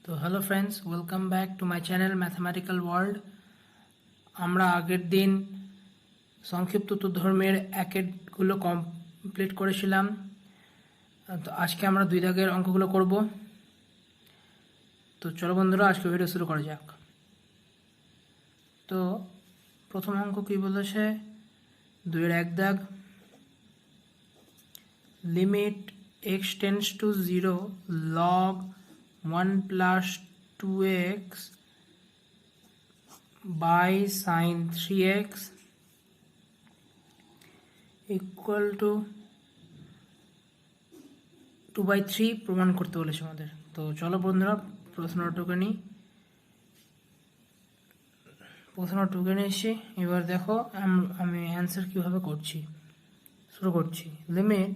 তো hello friends, welcome back to my channel mathematical world. আমরা আগের দিন সংক্ষিপ্ত উত্তরধর্মের একেরগুলো কমপ্লিট করেছিলাম। তো আজকে আমরা দুই দাগের অঙ্কগুলো করব। তো চলো বন্ধুরা, আজকে ভিডিও শুরু করা যাক। তো প্রথম অঙ্ক কী বলেছে, 2-এর 1 দাগ, limit x tends to 0 log 1 plus 2x by sin 3x equal to 2/3 প্রমাণ করতে বলেছে আমাদের। তো চলো বন্ধুরা প্রশ্নটুকু নিয়েছি। এবার দেখো আমি অ্যান্সার কীভাবে করছি, শুরু করছি। লিমিট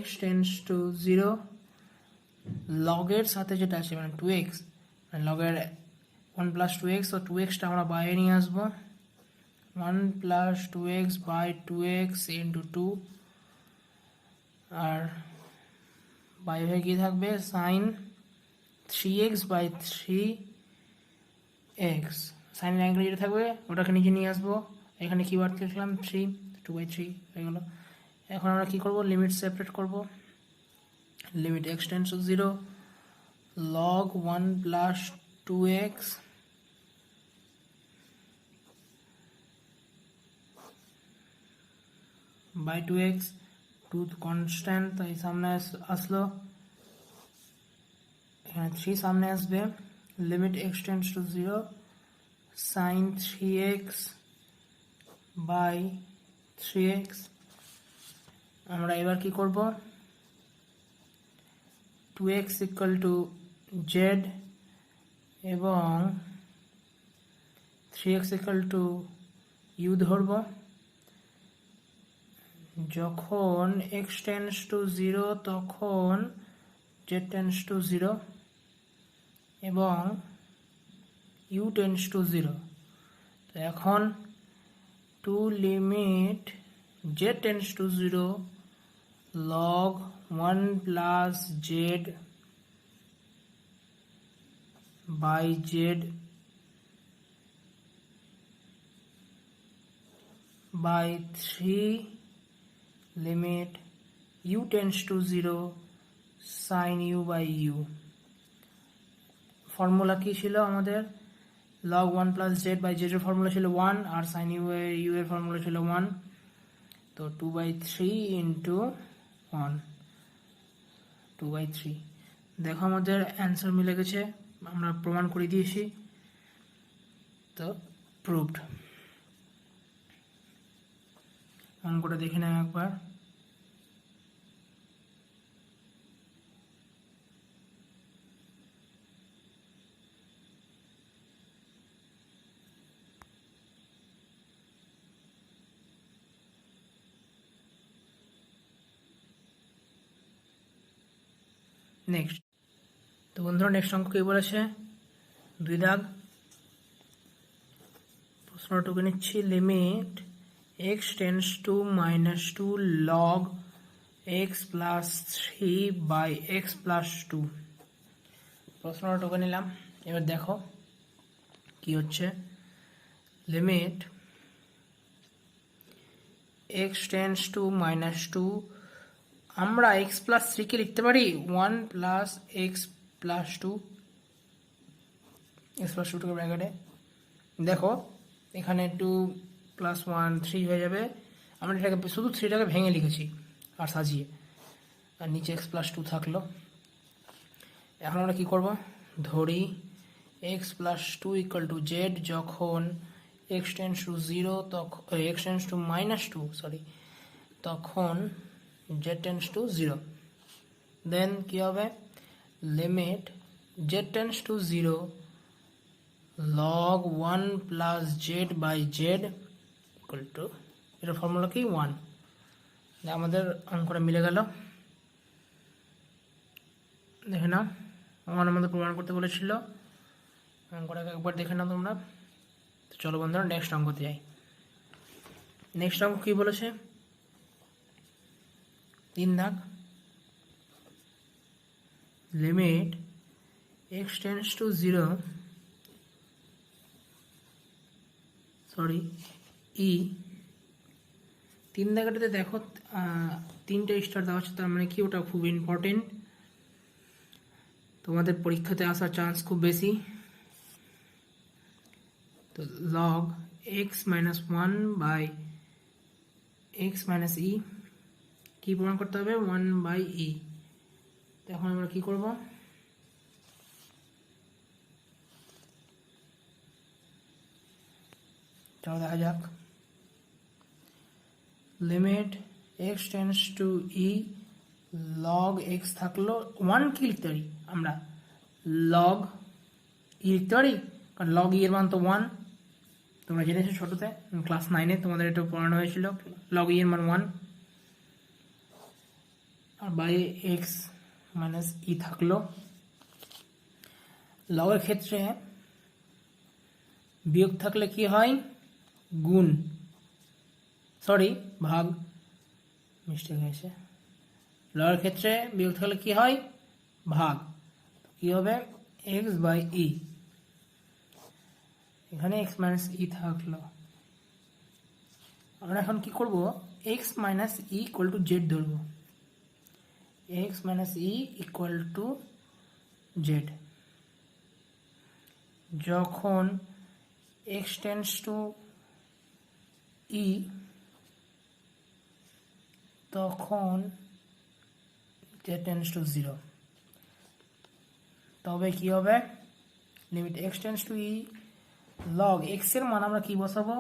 x টেন্ডস টু 0 লগের সাথে যেটা আছে মানে 2x, লগের 1 plus 2x, তো 2xটা আমরা বাইরে নিয়ে আসবো। 1 plus 2x by 2x into 2, আর বাইরে কি থাকবে sin 3x by 3x, sign angle যেটা থাকবে ওটাকে নিচে নিয়ে আসবো। এখানে কি বার লিখলাম 3, 2/3 হয়ে গেল। এখন আমরা কি করব, লিমিট সেপারেট করব। Limit x tends to 0 log 1 plus 2x by 2x, 2 constant তাই সামনে আসলো, এখানে 3 সামনে আসবে। Limit x tends to 0 sin 3x by 3x। আমরা এবার কি করব, 2x equal to z এবং 3x equal to u ধরব। যখন x tends to 0 তখন z tends to 0 এবং u tends to 0। তো এখন to limit z tends to 0 log 1 plus z by z by 3 limit u tends to 0 sin u by u। Formula কি ছিল আমাদের, log 1 plus z by z এর formula ছিল 1 আর sin u এর formula ছিল 1। তো 2/3 into 1, 2/3। দেখো আমাদের অ্যান্সার মিলে গেছে, আমরা প্রমাণ করে দিয়েছি। তো প্রুভড। অঙ্কটা দেখে নাও একবার। নেক্সট, তো বন্ধুরা নেক্সট অঙ্ক কি বলেছে, 2 দাগ, প্রশ্নটুকু নিচ্ছি। Limit x tends two -2 log x plus 3 by x plus 2। প্রশ্নটুকু নিলাম। এবার দেখো কি হচ্ছে, লিমিট x টেন্ডস টু -2, আমরা x plus 3 কে লিখতে পারি 1 plus x plus 2, x plus 2 টাকে ব্র্যাকেটে দেখো, এখানে 2 plus 1 3 হয়ে যাবে। আমরা এটাকে শুধু 3টাকে ভেঙে লিখেছি আর সাজিয়ে, আর নিচে x plus 2 থাকলো। এখন আমরা কি করব, ধরি x plus 2 equal to z যখন x tends to 0 তখন x tends to -2 তখন z tends to 0। দেন কি হবে, limit z tends to 0 log 1 plus z by z equal to, এটার ফর্মুলা কি 1। আমাদের অঙ্কটা মিলে গেল, দেখে নাও। আমার আমাদের প্রমাণ করতে বলেছিল, অঙ্কটাকে একবার দেখে নাও তোমরা। তো চলো বন্ধুরা নেক্সট অঙ্কতে যাই। নেক্সট অঙ্ক কি বলেছে, 3 দাগ, limit x tends to zero, sorry e, 3 জায়গাটাতে দেখো 3টে স্টার দেওয়া আছে, তার মানে কি ওটা খুব ইম্পর্টেন্ট, তোমাদের পরীক্ষাতে আসার চান্স খুব বেশি। তো log x minus 1 x minus e, কি প্রমাণ করতে হবে? 1/e। এখন আমরা কি করব? চলো দেখা যাক। Limit x tends to e log x থাকলো 1, কি লিখতে পারি আমরা? লগ ই লিখতে পারি, কারণ লগ ই এর মান তো 1। তোমরা জেনেছো ছোটতে, ক্লাস 9-এ তোমাদের এটা পড়ানো হয়েছিল, লগ ই এর মান 1, আর বাই এক্স মাইনাস ই থাকলো। লগের ক্ষেত্রে বিয়োগ থাকলে কি হয়? গুণ, সরি ভাগ, মিস্টেক হয়েছে। লগের ক্ষেত্রে বিয়োগ থাকলে কি হয়? ভাগ। কি হবে? এক্স বাই ই, এখানে এক্স মাইনাস ই থাকলো। আমরা এখন কি করব? X minus e equal to z ধরবো। X minus e equal to z. যখন এক্স টেন্স টু ই তখন জেড টেন্স টু জিরো, তবে কি হবে? Limit x tends to e log x এর মান আমরা কি বসাবো?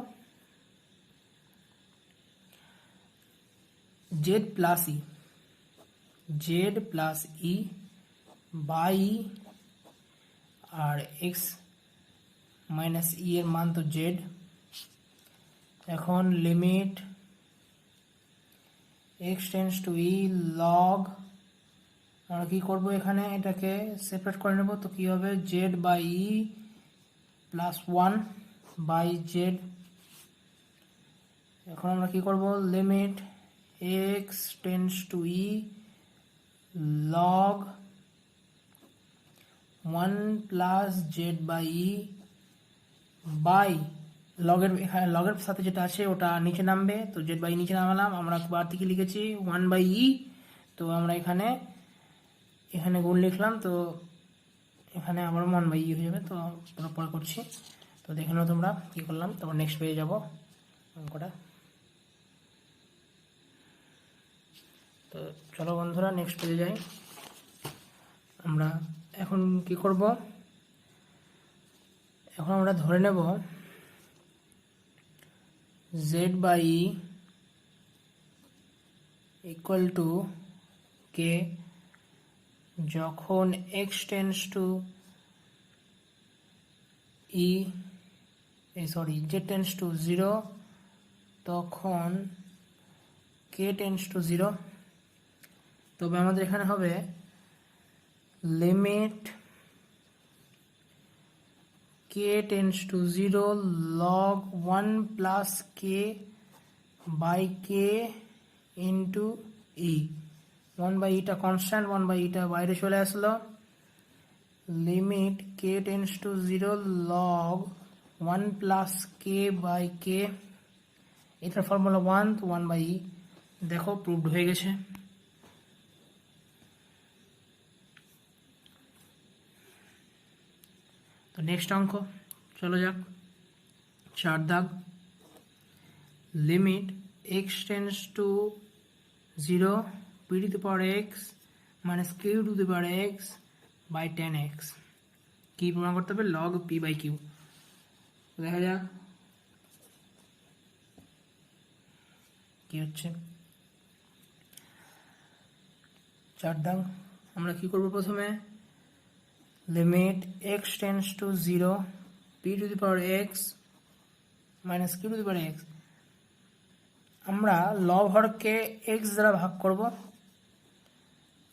Z plus e, z plus e by, আর এক্স মাইনাস ই এর মান তো জেড। এখন limit x tends to e log, আমরা কি করব? এখানে এটাকে সেপারেট করে নেব। তো কি হবে? Z by e plus 1 by z. এখন আমরা কি করব? Limit x tends to e log 1 plus z by e by লগের সাথে যেটা আছে ওটা নিচে নামবে, তো জেড বাই নিচে নামালাম, আমরা বার থেকে লিখেছি 1/e, তো আমরা এখানে গুণ লিখলাম, তো এখানে আবার 1/e হয়ে যাবে। তো পরে করছি, তো দেখে নাও তোমরা কি করলাম। তারপর নেক্সট পেজে যাব অঙ্কটা। তো চলো বন্ধুরা নেক্সট পেজে যাই। আমরা এখন কি করব? এখন আমরা ধরে নেব z by e equal to k যখন x tends to e, sorry z tends to zero, তখন কে টেন্স টু জিরো। তবে আমাদের এখানে হবে limit k tends to zero log 1 plus k by k into e. 1/eটা constant, 1/eটা বাইরে চলে আসলো। Limit k tends to zero log 1 plus k by k, এটার ফর্মুলা 1, তো 1/e। দেখো প্রুভড হয়ে গেছে। তো নেক্সট অঙ্ক চলো যাক। 4 দাগ। Limit x tends to 0 p to the power x minus q to the power x by 10x, কি প্রমাণ করতে হবে? Log p by q. দেখা যাক কি হচ্ছে। 4 দাগ। আমরা কি করব? প্রথমে limit x tends to 0 p to the power x minus q to the power x, আমরা লব হরকে এক্স দ্বারা ভাগ করব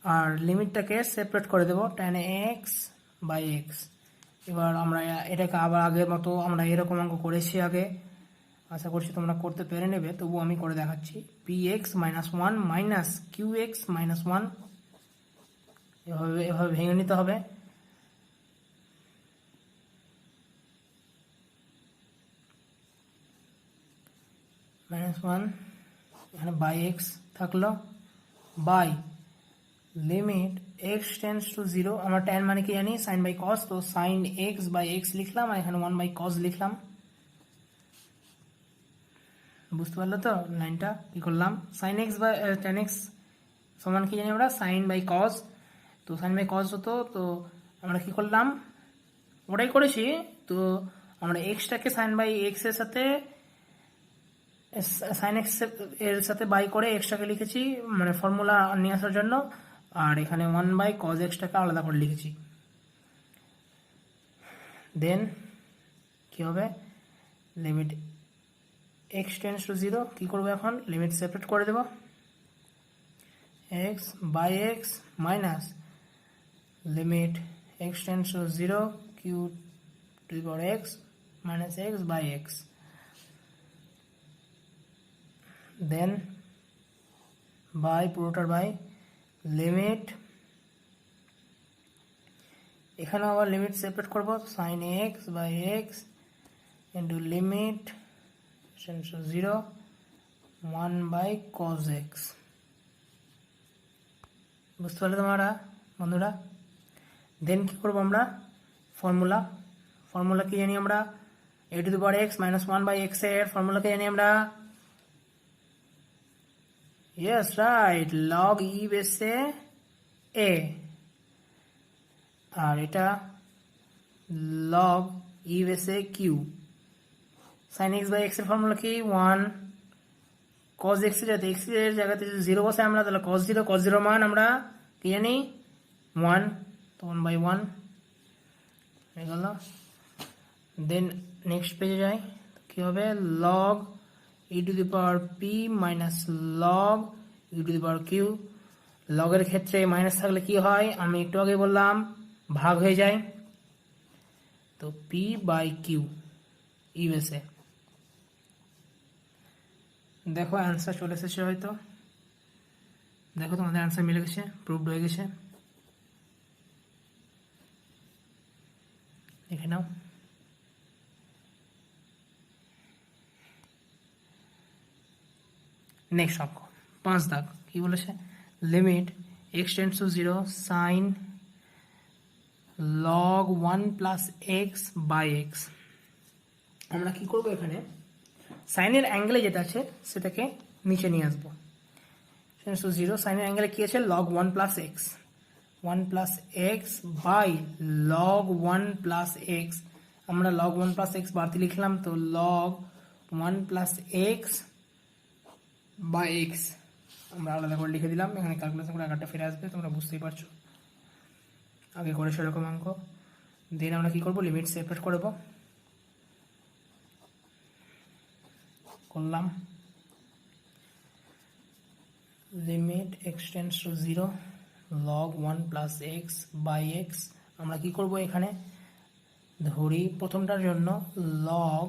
আর লিমিটটাকে সেপারেট করে দেব tan x বাই এক্স। এবার আমরা এটাকে আবার আগের মতো আমরা এরকম অঙ্ক করেছি আগে, আশা করছি তোমরা করতে পেরে নেবে, তবু আমি করে দেখাচ্ছি। px minus 1 minus qx minus 1, এভাবে ভেঙে নিতে হবে। -1 এখানে বাই এক্স থাকলো by limit x tends to 0, আমরা tan মানে কি জানি সাইন বাই কস, তো সাইন এক্স বাই এক্স লিখলাম আর এখানে 1 বাই কস লিখলাম। বুঝতে পারলো তো লাইনটা কি করলাম, sine x by tan x সমান কি জানি আমরা সাইন বাই কস, তো সাইন বাই কস হতো, তো আমরা কি করলাম ওটাই করেছি। তো আমরা এক্সটাকে সাইন বাই এক্স এর সাথে সাইন এক্স এর সাথে বাই করে এক্সটাকে লিখেছি মানে ফর্মুলা নিয়ে আসার জন্য, আর এখানে 1 বাই কজ এক্সটাকে আলাদা করে লিখেছি। দেন কি হবে লিমিট এক্স টেন্স টু 0 কি করবো এখন লিমিট সেপারেট করে দেব x by x minus limit x tends to 0 q to the power x minus x by x. Then by পুরোটার বাই লিমিট, এখানে আবার লিমিট সেপারেট করব sine x by x into limit 0 1 by cos x. বুঝতে পারলে তোমরা বন্ধুরা। দেন কি করবো আমরা ফর্মুলা কি জানি আমরা a to the power x minus 1 by x এর ফর্মুলা কি জানি আমরা, yes right log e বেসে a, আর এটা log e বেসে q। sin x by x এর ফর্মুলা কি 1 cos x এর জায়গাতে যদি 0 বসে আমরা তাহলে cos 0 মান আমরা কি জানি 1, তো 1 বাই 1 হয়ে গেল। দেন নেক্সট পেজে যাই, কি হবে log e to the power p minus log e to the power q। লগের ক্ষেত্রে মাইনাস থাকলে কি হয় আমি একটু আগে বললাম ভাগ হয়ে যায়, তো p বাই q ই বেসে। দেখো অ্যান্সার চলে এসেছে হয়তো, দেখো তোমাদের অ্যান্সার মিলে গেছে, প্রুভড হয়ে গেছে, দেখে নাও। নেক্সট অঙ্ক 5 দাগ কি বলেছে limit x tends to 0 sine log 1 plus x by x. আমরা কি করবো এখানে সাইনের অ্যাঙ্গেলে যেটা আছে সেটাকে নিচে নিয়ে আসবো, টেন্ডস টু 0 সাইনের অ্যাঙ্গেলে কি আছে log 1 plus x by log 1 plus x. আমরা লগ 1 প্লাস এক্স বাড়তি লিখলাম, তো log 1 plus x by x আমরা আলাদা করে লিখে দিলাম। এখানে ক্যালকুলেশন করে আকারটা ফিরে আসবে, তোমরা বুঝতেই পারছো আগে করে সেরকম অঙ্ক। দেন আমরা কি করবো লিমিট সেপারেট করব, করলাম limit x tends to 0 log 1 plus x by x. আমরা কি করব এখানে ধরি প্রথমটার জন্য log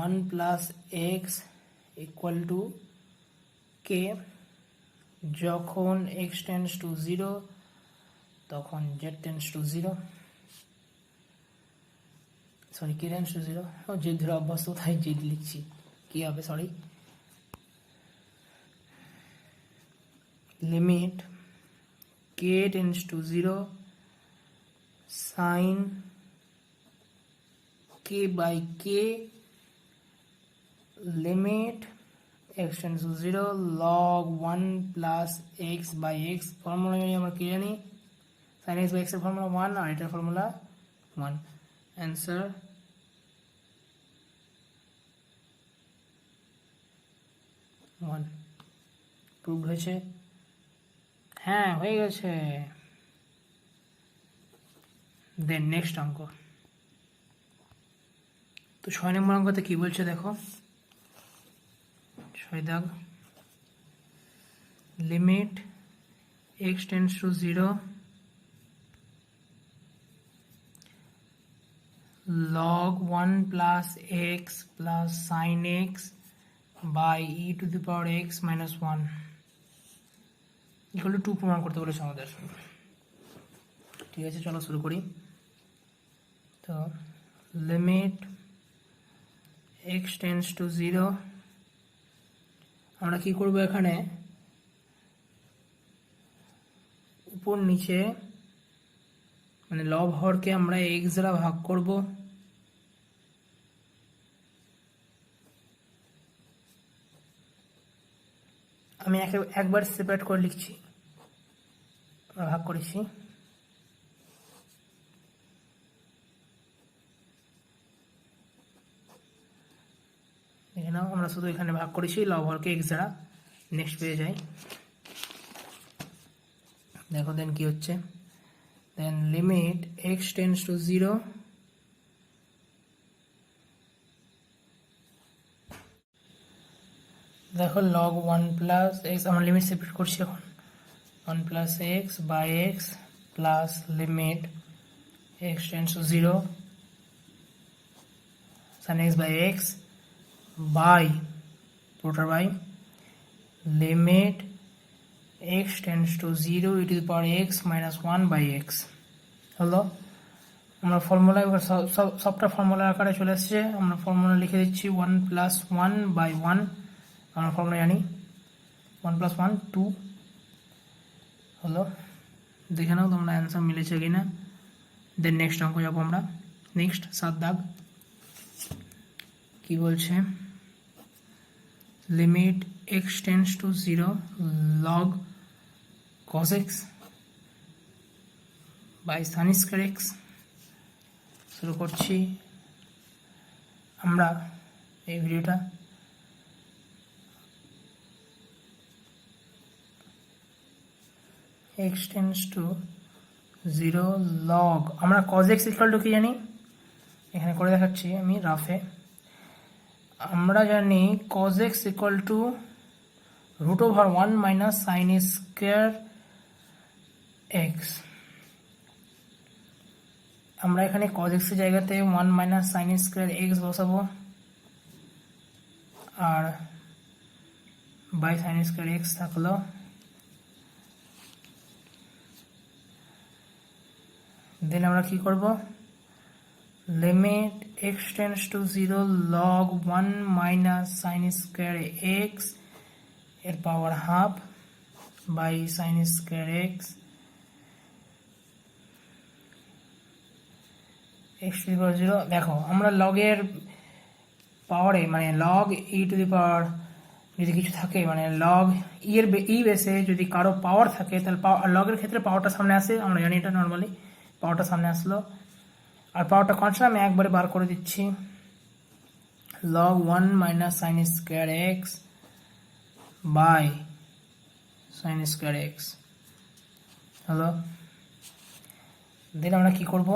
1 plus x equal to k, যখন x টেন্ডস টু 0 তখন z tends to 0, sorry k tends to 0, z ধরে অভ্যস্ত তাই z লিখছি, কি হবে sorry limit k tends to 0 sine k by k limit x tends to 0 log 1 plus x by x। Formula জানি আমরা কি জানি sin x বাই x এর ফর্মুলা 1 আর এটার ফর্মুলা 1। অ্যান্সার প্রুভড হয়েছে, হ্যাঁ হয়ে গেছে। দেন নেক্সট অঙ্ক, তো 6 নম্বর অঙ্কতে কি বলছে দেখো 6 দাগ limit x tends to 0 log 1 plus x plus sine x by e to the power x minus 1 equal to 2 প্রমাণ করতে বলেছে আমাদের। ঠিক আছে চলো শুরু করি। তো লিমিট x টেন্ডস টু 0 আমরা কি করব এখানে উপর নিচে মানে লব হরকে আমরা x দ্বারা ভাগ করব। আমি একবার সেপারেট করে লিখছি, ভাগ করেছি। দেখে নাও, আমরা শুধু এখানে ভাগ করেছি লব হরকে x দ্বারা। নেক্সট পেয়ে যাই, দেখো দেন কি হচ্ছে। Then limit x tends to 0 দেখো log 1 প্লাস এক্স, আমরা লিমিট সেপারেট করছি এখন। 1 plus x by x plus limit x tends to 0 sin x by x by পুরোটা by limit x tends to 0 e to the power x minus 1 by x. হলো, আমরা formula এবার সবটা formula আকারে চলে এসছে। আমরা ফর্মুলা লিখে দিচ্ছি 1 প্লাস 1 বাই 1, আমরা ফর্মুলা জানি 1 প্লাস 1 2। হলো, দেখে নাও তোমরা অ্যান্সার মিলেছে কিনা। দেন নেক্সট অঙ্ক যাবো আমরা। নেক্সট 7 দাগ কি বলছে, limit x tends to 0 log cos x by sin square x। শুরু করছি আমরা এই ভিডিওটা। x টেন্ডস টু 0 log, আমরা cos x ইকুয়াল টু কি জানি, এখানে করে দেখাচ্ছি আমি রাফে। আমরা জানি cos x equal two √1 minus sine square x. আমরা এখানে cos x এর জায়গাতে 1 মাইনাস সাইন স্কয়ার এক্স বসাবো আর বাই সাইন স্কয়ার এক্স থাকলো। দেন আমরা কি করব, limit x tends to 0 log 1 minus sine square x এর power half by sine square x x to the power 0। দেখো আমরা লগের পাওয়ারে মানে log e to the power যদি কিছু থাকে মানে log এর বেসে যদি কারো পাওয়ার থাকে তাহলে লগের ক্ষেত্রে পাওয়ারটা সামনে আসে, আমরা জানি এটা নর্মালি পাওয়ারটা সামনে আসলো। আর পাওয়ারটা কনস্ট্যান্ট আমি একবারে বার করে দিচ্ছি, log 1 minus sine square x by sine square x. হলো, দেন আমরা কি করব,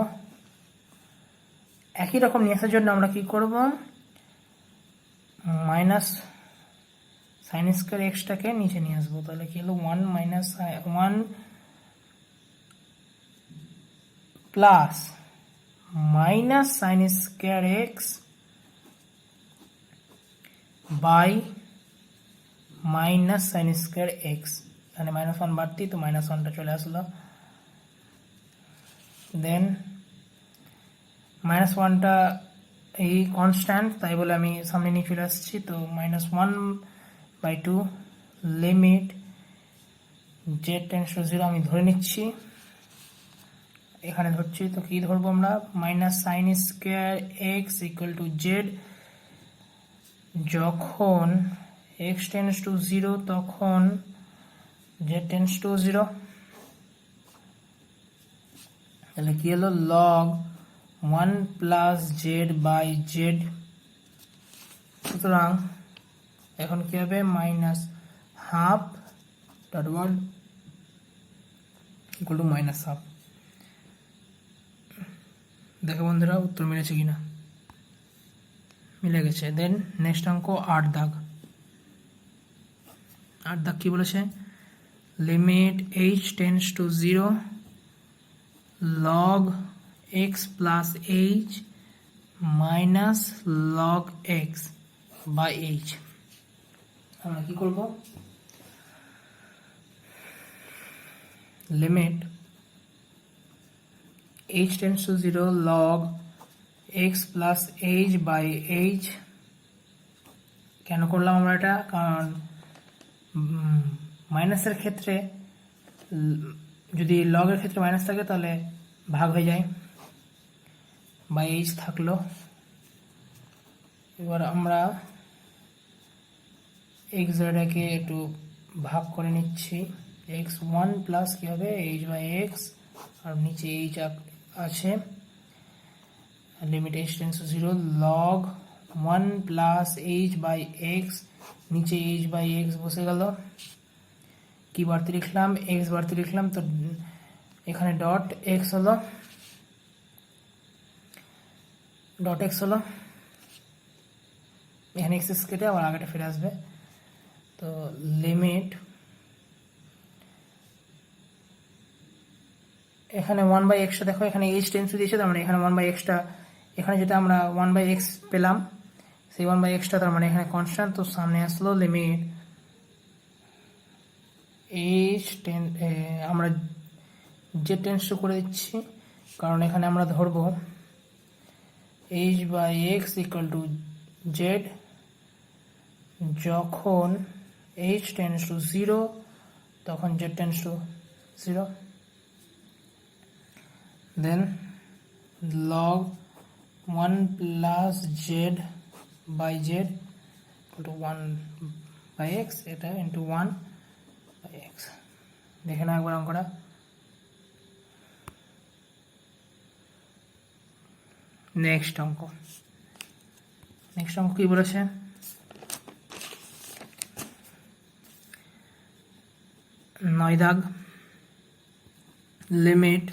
একই রকম নিয়ে আসার জন্য আমরা কি করব, মাইনাস সাইন স্কয়ার এক্সটাকে নিচে নিয়ে আসবো। তাহলে কি হলো 1 minus 1 plus minus sine square x by minus sine square x. এখানে -1 বাড়তি তো -1টা চলে আসলো। দেন -1টা এই কনস্ট্যান্ট তাই বলে আমি সামনে নিয়ে চলে আসছি, তো -1/2 লিমিট z টেন্ডস টু 0 আমি ধরে নিচ্ছি, এখানে ধরছি। তো কি ধরবো আমরা, minus sine square x equal to z. যখন x টেন্ডস টু 0 তখন z টেন্ডস টু 0। তাহলে কি হলো, log 1 plus z by z. সুতরাং এখন কি হবে, minus half dot 1 equal to minus half. দেখো বন্ধুরা উত্তর মিলেছে কিনা, মিলে গেছে। দেন নেক্সট অঙ্ক 8 দাগ। 8 দাগ কি বলেছে, limit h tends to 0 log x plus h minus log x by h। আমরা কি করব, limit h tends to 0 log x plus h by h। কেন করলাম আমরা এটা, কারণ মাইনাসের ক্ষেত্রে যদি লগের ক্ষেত্রে মাইনাস থাকে তাহলে ভাগ হয়ে যায়, বাই এইচ থাকলো। এবার আমরা এক্স জেডকে একটু ভাগ করে নিচ্ছি। এক্স ওয়ান প্লাস কী হবে এইচ বাই এক্স, আর নিচে এইচ আছে, limit h tends to 0 log 1 plus h by x, নিচে এইচ বাই এক্স বসে গেল। কি বাড়তি লিখলাম, এক্স বাড়তি লিখলাম, তো এখানে ডট এক্স হলো, ডট এক্স হলো, এখানে এক্স কেটে আবার আগেটা ফিরে আসবে। তো লিমিট এখানে 1/x দেখো, এখানে এইচ টেন্স টু দিয়েছে, তার মানে এখানে 1/x এখানে যেটা আমরা 1/x পেলাম সেই 1/x তার মানে এখানে কনস্ট্যান্ট, তো সামনে আসলো লিমিট এইচ আমরা জেড টেন্স টু করে দিচ্ছি, কারণ এখানে আমরা ধরবো h by x equal to z, যখন এইচ টেন্স টু 0 তখন z tends to 0, then log 1 plus z by z into 1 by x, এটা ইন্টু 1 বাই এক্স। দেখে না একবার অঙ্কটা। নেক্সট অঙ্ক কি বলেছে, নয় দাগ, limit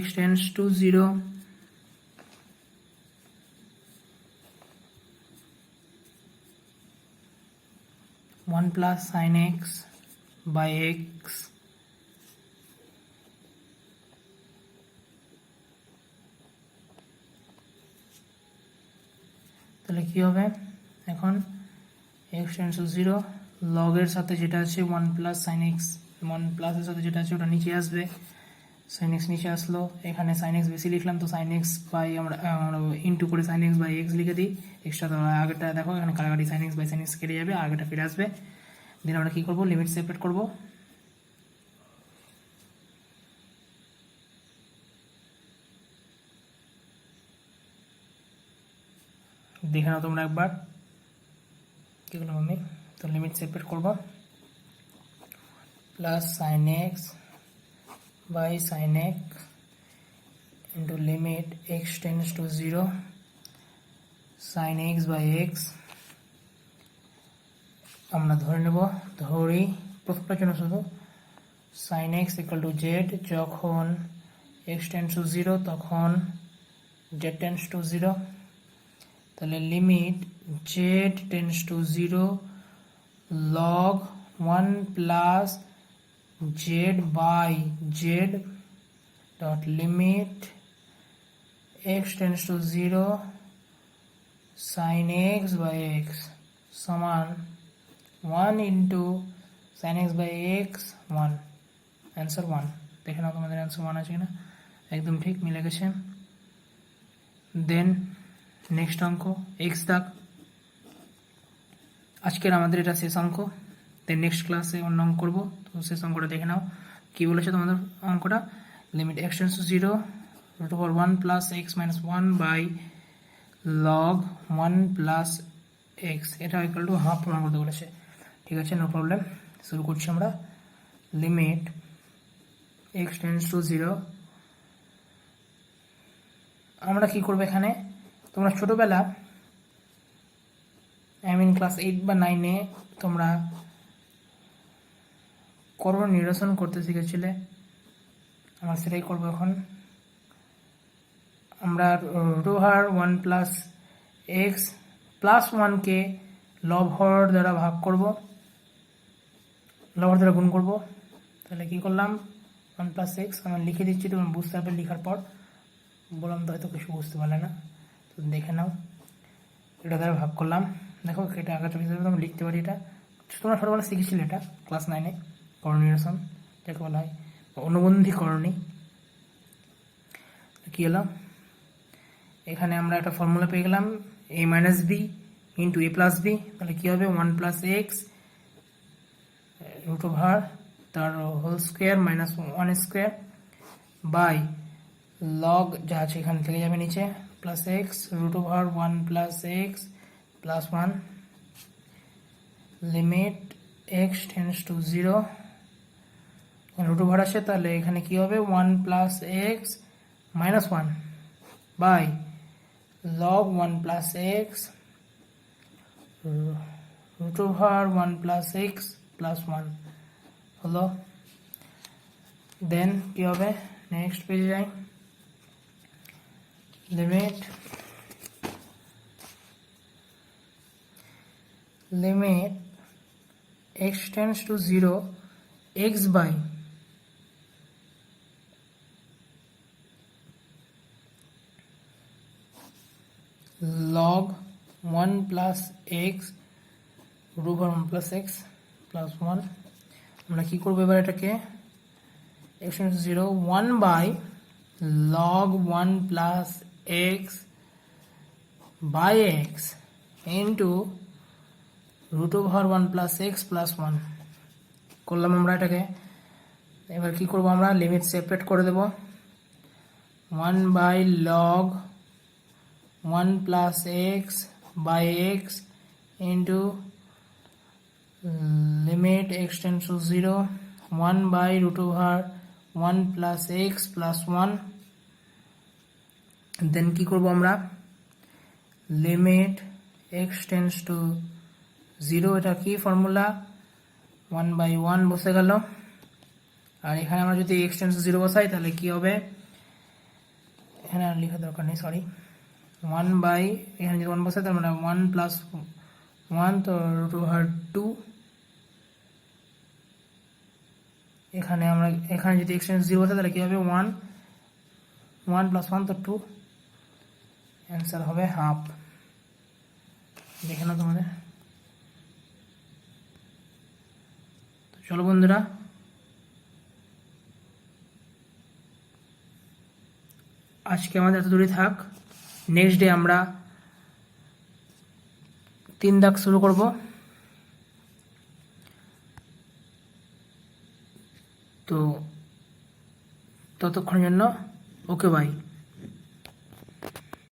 x tends to 0 1 plus sin x by x তাহলে কি হবে, এখন x tends to 0 log এর সাথে যেটা আছে 1 plus sin x, 1 plus এর সাথে যেটা আছে ওটা নিচে আসবে, sin x নিচে আসলো, এখানে sin x বেশি লিখলাম তো sin x বাই আমরা ইন্টু করে sin x বাই x লিখে দিই, এক্সট্রা তো আগেটা দেখো এখানে কাটাকাটি sin x by sin x কেটে যাবে, আগেটা ফিরে আসবে। দেন আমরা কি করব, লিমিট সেপারেট করব, দেখে নাও তোমরা একবার কি করলাম আমি, তো লিমিট সেপারেট করব, plus sin x by sin x into limit x tends to 0 sin x by x, আমরা ধরে নেব, ধরি প্রথমটার জন্য শুধু sin x equal to z, যখন x tends to 0 তখন z tends to 0, তাহলে limit z tends to 0 log 1 plus z by z dot limit x tends to 0 sin x by x সমান 1 into sin x by x 1, answer 1। দেখে নাও তোমাদের answer 1 আছে কিনা, একদম ঠিক মিলে গেছে। দেন নেক্সট অঙ্ক এক্স দাগ, আজকের আমাদের এটা শেষ অঙ্ক, দেন নেক্সট ক্লাসে অন্য অঙ্ক করবো, তো শেষ অঙ্কটা দেখে নাও কি বলেছে তোমাদের অঙ্কটা, limit x tends to 0 root over 1 plus x minus 1 by log 1 plus x, এটা ইকুয়াল টু হাফ প্রমাণ করতে বলেছে। ঠিক আছে, নো প্রবলেম, শুরু করছি আমরা। লিমিট x tends to 0, আমরা কি করবো এখানে, তোমরা ছোটবেলা ক্লাস 8 বা 9-এ তোমরা করণ নিরসন করতে শিখেছিলে, আমরা সেটাই করবো এখন। আমরা রোহার 1 প্লাস এক্স প্লাস 1কে লব হর দ্বারা ভাগ করব, লব দ্বারা গুণ করব, তাহলে কি করলাম 1 প্লাস এক্স, আমি লিখে দিচ্ছি, তুমি বুঝতে পারবে লেখার পর, বললাম তো হয়তো কিছু বুঝতে পারলে না, তো দেখে নাও, এটা দ্বারা ভাগ করলাম, দেখো এটা আগে হিসাবে আমি লিখতে পারি, এটা তোমরা ছোটবেলা শিখেছিলে, এটা ক্লাস 9-এ করণ নিরসন যাকে বলা হয়, অনুবন্ধী করণী। কি হলো, এখানে আমরা একটা ফর্মুলা পেয়ে গেলাম a minus b into a plus b, তাহলে কী হবে 1 প্লাস এক্স রুট ওভার তার whole square minus 1 square by log যা আছে এখানে থেকে যাবে নিচে plus x root over 1 plus x plus 1 limit x tends to 0 root over আসে তাহলে এখানে কি হবে 1 plus x minus 1 by log 1 plus x root over 1 plus x plus 1 হলো দেন কি হবে নেক্সট পেজে যাই limit x tends to 0 x by log 1 plus x root over 1 plus x plus 1 আমরা কি করব এবার এটাকে x tends to 0 1 by log 1 plus x by x into root over 1 plus x plus 1 করলাম আমরা এটাকে এবার কি করব আমরা লিমিট সেপারেট করে দেব 1 by log 1 plus x by x into limit x tends to 0 1 by root over 1 plus x plus 1 then কি করব আমরা limit x tends to 0 এটা কি ফর্মুলা 1 by 1 বসে গেল আর এখানে আমরা যদি x tends to 0 বসাই তাহলে কি হবে এখানে আর লেখা দরকার নেই সরি 1 by এখানে যদি 1 বসাই তার মানে 1 plus 1 তো root over 2 এখানে যদি x tends to 0 বসাই তাহলে কি হবে 1 plus 1 তো 2 অ্যান্সার হবে হাফ দেখে নাও তোমাদের তো চলো বন্ধুরা আজকে আমাদের এত দূরে থাক নেক্সট ডে আমরা 3 দাগ শুরু করব তো ততক্ষণের জন্য ওকে বাই